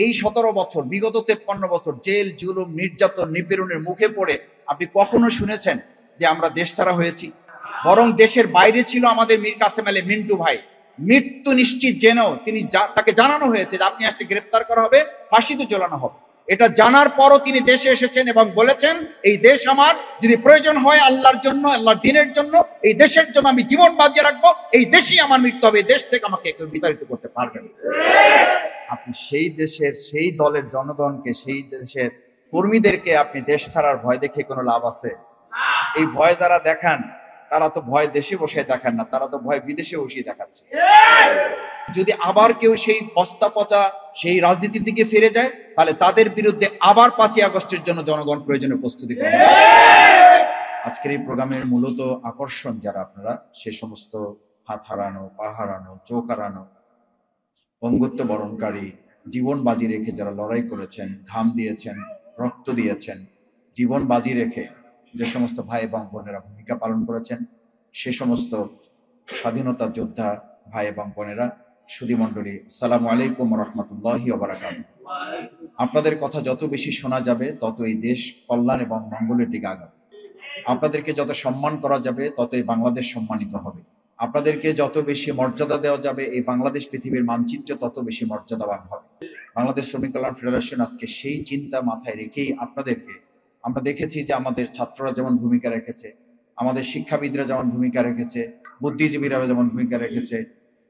এই 17 বছর, বিগত 53 বছর জেল, জুলুম, নির্যাতন, নিপীড়নের মুখে পড়ে আপনি কখনো শুনেছেন যে আমরা দেশ ছাড়া হয়েছি? বরং দেশের বাইরে ছিল আমাদের মীর কাসেম আলী মিন্টু ভাই। মৃত্যু নিশ্চিত জেনেও তাকে জানানো হয়েছে যে আপনি আসলে গ্রেপ্তার করা হবে, ফাঁসিতে ঝোলানো হবে। এটা জানার পরও তিনি দেশে এসেছেন এবং বলেছেন এই দেশ আমার, যদি প্রয়োজন হয় আল্লাহর জন্য, আল্লাহর দ্বীনের জন্য, এই দেশের জন্য আমি জীবন বাজিয়ে রাখবো, এই দেশেই আমার মৃত্যু হবে, এই দেশ থেকে আমাকে কেউ বিতাড়িত করতে পারবে না। আপনি সেই দেশের, সেই দলের জনগণকে, সেই দেশের কর্মীদেরকে আপনি দেশ ছাড়ার ভয় দেখে কোনো লাভ আছে? এই ভয় যারা দেখান তারা তো ভয় দেশে বসে দেখান না, তারা তো ভয় বিদেশে বসে দেখাচ্ছে। যদি আবার কেউ সেই বস্তা পচা সেই রাজনীতির দিকে ফিরে যায়, তাহলে তাদের বিরুদ্ধে আবার 5ই আগস্টের জন্য জনগণ প্রয়োজনে প্রস্তুতি করবে। আজকের এই প্রোগ্রামের মূলত আকর্ষণ যারা আপনারা, সে সমস্ত হাত হারানো, পা হারানো, চোখ হারানো, বঙ্গত্ব বরণকারী, জীবন বাজি রেখে যারা লড়াই করেছেন, ঘাম দিয়েছেন, রক্ত দিয়েছেন, জীবন বাজি রেখে যে সমস্ত ভাই এবং বোনেরা ভূমিকা পালন করেছেন, সে সমস্ত স্বাধীনতা যোদ্ধা ভাই এবং বোনেরা, সুধীমণ্ডলী, আসসালামু আলাইকুম রহমতুল্লাহি ওয়া বারাকাতুহু। আপনাদের কথা যত বেশি শোনা যাবে তত এই দেশ কল্যাণ এবং মঙ্গলের দিকে আগাবে। আপনাদেরকে যত সম্মান করা যাবে তত এই বাংলাদেশ সম্মানিত হবে। আপনাদেরকে যত বেশি মর্যাদা দেওয়া যাবে এই বাংলাদেশ পৃথিবীর মানচিত্রে তত বেশি মর্যাদাবান হবে। বাংলাদেশ শ্রমিক কল্যাণ ফেডারেশন আজকে সেই চিন্তা মাথায় রেখেই আপনাদেরকে, আমরা দেখেছি যে আমাদের ছাত্ররা যেমন ভূমিকা রেখেছে, আমাদের শিক্ষাবিদরা যেমন ভূমিকা রেখেছে, বুদ্ধিজীবীরা যেমন ভূমিকা রেখেছে,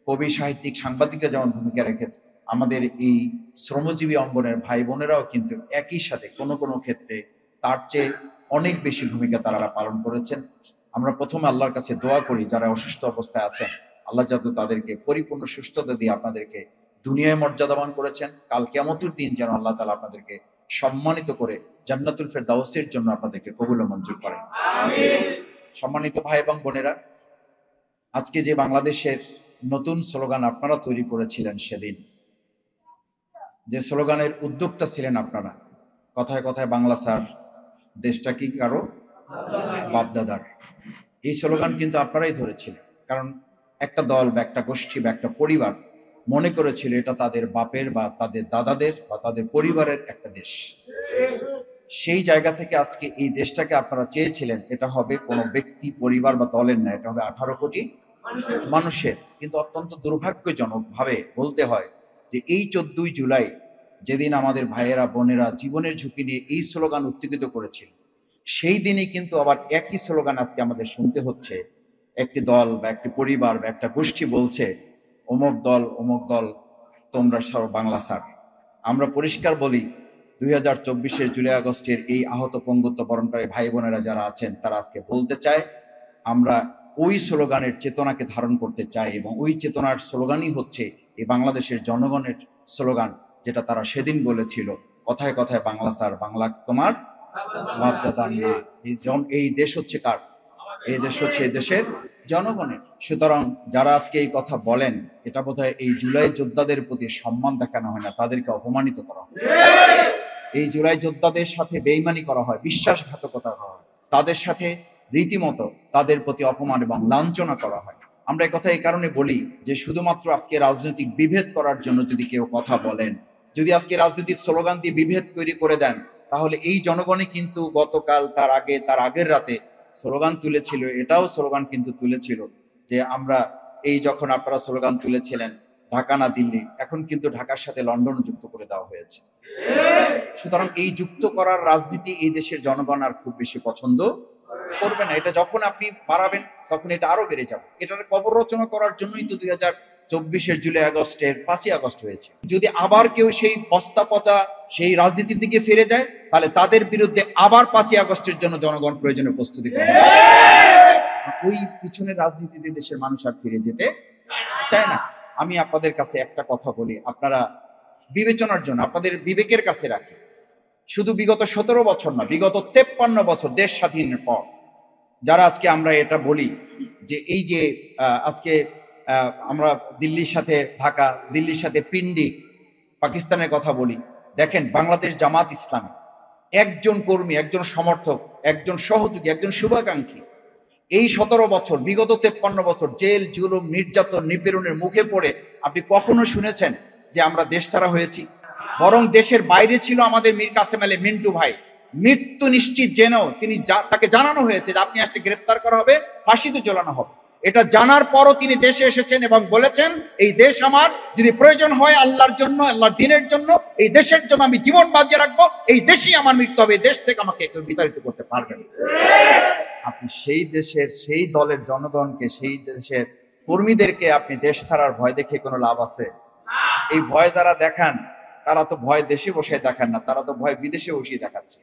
কবি সাহিত্যিক সাংবাদিকরা যেমন ভূমিকা রেখেছে, আমাদের এই শ্রমজীবী অঙ্গনের ভাই বোনেরাও কিন্তু একই সাথে কোনো কোনো ক্ষেত্রে তার চেয়ে অনেক বেশি ভূমিকা তারা পালন করেছেন। আমরা প্রথমে আল্লাহর কাছে দোয়া করি যারা অসুস্থ অবস্থায় আছেন, আল্লাহ যাতে তাদেরকে পরিপূর্ণ সুস্থতা দিয়ে আপনাদেরকে দুনিয়ায় মর্যাদাবান করেছেন, কাল কিয়ামতের দিন যেন আল্লাহ তাআলা আপনাদেরকে সম্মানিত করে জান্নাতুল ফেরদাউসের জন্য আপনাদেরকে কবুল ও মঞ্জুর করেন। আমিন। সম্মানিত ভাই এবং বোনেরা, আজকে যে বাংলাদেশের নতুন স্লোগান আপনারা তৈরি করেছিলেন, সেদিন যে স্লোগানের উদ্যোক্তা ছিলেন আপনারা, কথায় কথায় বাংলা স্যার, দেশটা কি কারো বাপদাদার, এই স্লোগান কিন্তু আপনারাই ধরেছিলেন। কারণ একটা দল বা একটা গোষ্ঠী বা একটা পরিবার মনে করেছিল এটা তাদের বাপের বা তাদের দাদাদের বা তাদের পরিবারের একটা দেশ। সেই জায়গা থেকে আজকে এই দেশটাকে আপনারা চেয়েছিলেন এটা হবে কোনো ব্যক্তি, পরিবার বা দলের না, এটা হবে 18 কোটি মানুষের। কিন্তু অত্যন্ত দুর্ভাগ্যজনক ভাবে বলতে হয় যে এই 14ই জুলাই যেদিন আমাদের ভাইয়েরা বোনেরা জীবনের ঝুঁকি নিয়ে এই স্লোগান উত্তেজিত করেছিল, সেই দিনই কিন্তু আবার একই স্লোগান আজকে আমাদের শুনতে হচ্ছে। একটি দল বা একটি পরিবার বা একটা গোষ্ঠী বলছে অমুক দল তোমরা সব বাংলা স্যার। আমরা পরিষ্কার বলি 2024-এর জুলাই আগস্টের এই আহত পঙ্গুত্ব বরণকারী ভাই বোনেরা যারা আছেন তারা আজকে বলতে চায় আমরা ওই স্লোগানের চেতনাকে ধারণ করতে চাই, এবং ওই চেতনার স্লোগানই হচ্ছে এই বাংলাদেশের জনগণের স্লোগান, যেটা তারা সেদিন বলেছিল কথায় কথায় বাংলা স্যার, বাংলা তোমার বাপদাদার না। এই দেশ হচ্ছে কার? এই দেশ হচ্ছে এই দেশের জনগণের। সুতরাং যারা আজকে এই কথা বলেন, এটা বোধহয় এই জুলাই যোদ্ধাদের প্রতি সম্মান দেখানো হয় না, তাদেরকে অপমানিত করা হয়। এই জুলাই যোদ্ধাদের সাথে বেইমানি করা হয়, বিশ্বাসঘাতকতা করা হয়, তাদের সাথে রীতিমতো তাদের প্রতি অপমান এবং লাঞ্ছনা করা হয়। আমরা এই কথা এই কারণে বলি যে শুধুমাত্র আজকে রাজনৈতিক বিভেদ করার জন্য যদি কেউ কথা বলেন, যদি আজকে রাজনৈতিক স্লোগান দিয়ে বিভেদ তৈরি করে দেন, তাহলে এই জনগণই কিন্তু গতকাল তার আগের রাতে স্লোগান তুলেছিল, এটাও স্লোগান কিন্তু তুলেছিল যে আমরা এই যখন আপনারা স্লোগান তুলেছিলেন ঢাকা না দিল্লি, এখন কিন্তু ঢাকার সাথে লন্ডন যুক্ত করে দেওয়া হয়েছে। সুতরাং এই যুক্ত করার রাজনীতি এই দেশের জনগণ আর খুব বেশি পছন্দ করবে না। এটা যখন আপনি বাড়াবেন তখন এটা আরো বেড়ে যাবে। এটার কবর রচনা করার জন্যই তো 2024-এর জুলাই আগস্টের 5ই আগস্ট হয়েছে। যদি আবার কেউ সেই বস্তা পচা সেই রাজনীতির দিকে ফিরে যায়, তাহলে তাদের বিরুদ্ধে আবার 5ই আগস্টের জন্য জনগণ প্রয়োজনে প্রস্তুতি করবে। ওই পিছনের রাজনীতিতে দেশের মানুষ আর ফিরে যেতে চায় না। আমি আপনাদের কাছে একটা কথা বলি, আপনারা বিবেচনার জন্য আপনাদের বিবেকের কাছে রাখি, শুধু বিগত 17 বছর না, বিগত 53 বছর দেশ স্বাধীনের পর যারা আজকে আমরা এটা বলি যে এই যে আজকে আমরা দিল্লির সাথে ঢাকা, দিল্লির সাথে পিন্ডি, পাকিস্তানের কথা বলি, দেখেন বাংলাদেশ জামাত ইসলামী একজন কর্মী, একজন সমর্থক, একজন সহযোগী, একজন শুভাকাঙ্ক্ষী এই 17 বছর, বিগত 53 বছর জেল, জুলুম, নির্যাতন, নিপীড়নের মুখে পড়ে আপনি কখনো শুনেছেন যে আমরা দেশ ছাড়া হয়েছি? বরং দেশের বাইরে ছিল আমাদের মীর কাসেম আলী মিন্টু ভাই। মৃত্যু নিশ্চিত জেনেও তাকে জানানো হয়েছে যে আপনি আসলে গ্রেপ্তার করা হবে, ফাঁসিতে ঝোলানো হবে। এটা জানার পরও তিনি দেশে এসেছেন এবং বলেছেন এই দেশ আমার, যদি প্রয়োজন হয় আল্লাহর জন্য, আল্লাহর দ্বীনের জন্য, এই দেশের জন্য আমি জীবন বাজিয়ে রাখবো, এই দেশেই আমার মৃত্যু হবে, এই দেশ থেকে আমাকে কেউ বিতাড়িত করতে পারবে না। আপনি সেই দেশের, সেই দলের জনগণকে, সেই দেশের কর্মীদেরকে আপনি দেশ ছাড়ার ভয় দেখে কোনো লাভ আছে? এই ভয় যারা দেখান তারা তো ভয় দেশে বসে দেখান না, তারা তো ভয় বিদেশে বসিয়ে দেখাচ্ছে।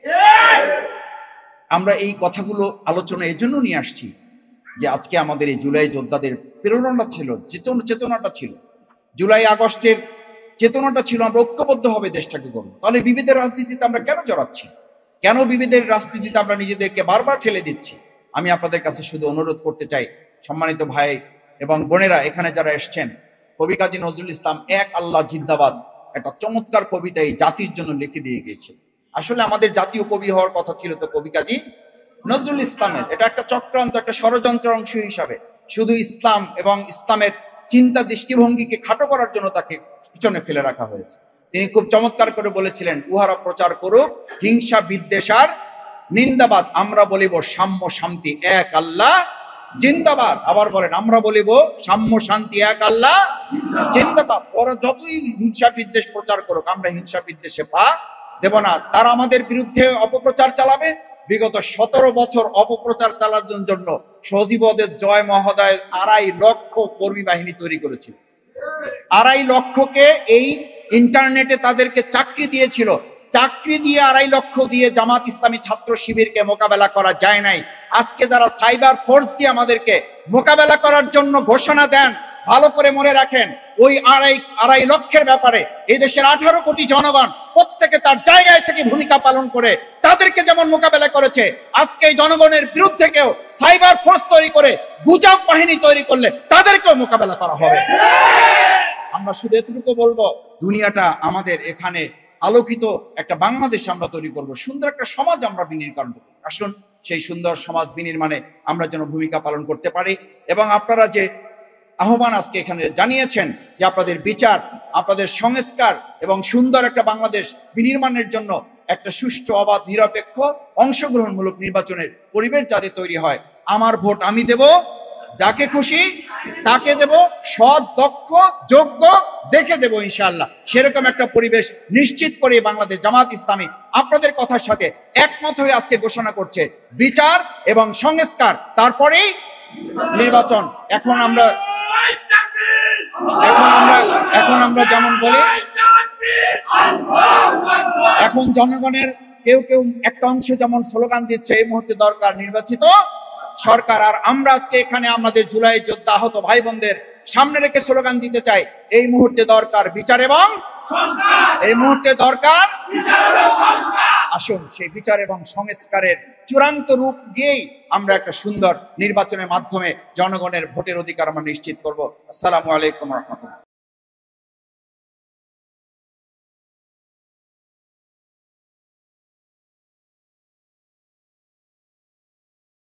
আমরা এই কথাগুলো আলোচনা এই জন্য নিয়ে আসছি যে আজকে আমাদের এই জুলাই যোদ্ধাদের প্রেরণাটা ছিল, চেতনাটা ছিল, জুলাই আগস্টের চেতনাটা ছিল আমরা ঐক্যবদ্ধভাবে দেশটাকে করবো। তাহলে বিভেদের রাজনীতিতে আমরা কেন জড়াচ্ছি? কেন বিভেদের রাজনীতিতে আমরা নিজেদেরকে বারবার ঠেলে দিচ্ছি? আমি আপনাদের কাছে শুধু অনুরোধ করতে চাই, সম্মানিত ভাই এবং বোনেরা, এখানে যারা এসছেন, কবি কাজী নজরুল ইসলাম এক আল্লাহ জিন্দাবাদ একটা চমৎকার কবিতা এই জাতির জন্য লিখে দিয়ে গিয়েছে। আসলে আমাদের জাতীয় কবি হওয়ার কথা ছিল তো কবি কাজী নজরুল ইসলামের। এটা একটা চক্রান্ত, একটা ষড়যন্ত্রের অংশ হিসাবে শুধু ইসলাম এবং ইসলামের চিন্তা দৃষ্টিভঙ্গিকে খাটো করার জন্য তাকে পিছনে ফেলে রাখা হয়েছে। তিনি খুব চমৎকার করে বলেছিলেন, উহারা প্রচার করুক হিংসা বিদ্বেষার নিন্দাবাদ, আমরা বলিব সাম্য শান্তি এক আল্লাহ জিন্দাবাদ। আবার বলেন, আমরা বলিব সাম্য শান্তি এক আল্লাহ জিন্দাবাদ। ওরা যতই হিংসা বিদ্বেষ প্রচার করুক, আমরা হিংসা বিদ্বেষে পা দেব না। তারা আমাদের বিরুদ্ধে অপপ্রচার চালাবে। বিগত 17 বছর অপপ্রচার চালানোর জন্য সজীবদের জয় মহোদয় 2.5 লক্ষ কর্মী বাহিনী তৈরি করেছিল। 2.5 লক্ষকে এই ইন্টারনেটে তাদেরকে চাকরি দিয়েছিল। চাকরি দিয়ে 2.5 লক্ষ দিয়ে জামাত ইসলামী ছাত্র শিবিরকে মোকাবেলা করা যায় নাই। আজকে যারা সাইবার ফোর্স দিয়ে আমাদেরকে মোকাবেলা করার জন্য ঘোষণা দেন, ভালো করে মনে রাখেন, ওই 2.5 লক্ষের ব্যাপারে এই দেশের 18 কোটি জনগণ প্রত্যেকে তার জায়গায় থেকে ভূমিকা পালন করে তাদেরকে যেমন মোকাবেলা করেছে, আজকে এই জনগণের বিরুদ্ধে কেউ সাইবার ফোর্স তৈরি করে গুজব বাহিনী তৈরি করলে তাদেরকেও মোকাবেলা করা হবে। আমরা শুধু এতটুকু বলবো, দুনিয়াটা আমাদের এখানে আলোকিত একটা বাংলাদেশ আমরা তৈরি করব, সুন্দর একটা সমাজ আমরা বিনির্মাণ করব। আসুন সেই সুন্দর সমাজ বিনির্মাণে আমরা যেন ভূমিকা পালন করতে পারি। এবং আপনারা যে আহ্বান আজকে এখানে জানিয়েছেন যে আপনাদের বিচার, আপনাদের সংস্কার এবং সুন্দর একটা বাংলাদেশ বিনির্মাণের জন্য একটা সুষ্ঠু, অবাধ, নিরপেক্ষ, অংশগ্রহণমূলক নির্বাচনের পরিবেশ যাতে তৈরি হয়। আমার ভোট আমি দেব, যাকে খুশি তাকে দেব, সৎ, দক্ষ, যোগ্য দেখে দেব ইনশাআল্লাহ। সেরকম একটা পরিবেশ নিশ্চিত করে বাংলাদেশ জামাত ইসলামী আপনাদের কথার সাথে একমত হয়ে আজকে ঘোষণা করছে বিচার এবং সংস্কার, তারপরেই নির্বাচন। এখন আমরা যেমন বলি, এখন জনগণের কেউ কেউ একটা অংশ যেমন স্লোগান দিচ্ছে এই মুহূর্তে দরকার নির্বাচিত সরকার। আর আমরা আজকে এখানে আমাদের জুলাই যোদ্ধা আহত ভাই বোনদের সামনে রেখে স্লোগান দিতে চাই, এই মুহূর্তে দরকার বিচার এবং এই মুহূর্তে দরকার। আসুন সেই বিচার এবং সংস্কারের চূড়ান্ত রূপ দিয়েই আমরা একটা সুন্দর নির্বাচনের মাধ্যমে জনগণের ভোটের অধিকার আমরা নিশ্চিত করব। আসসালামু আলাইকুম ওয়া রাহমাতুল্লাহ।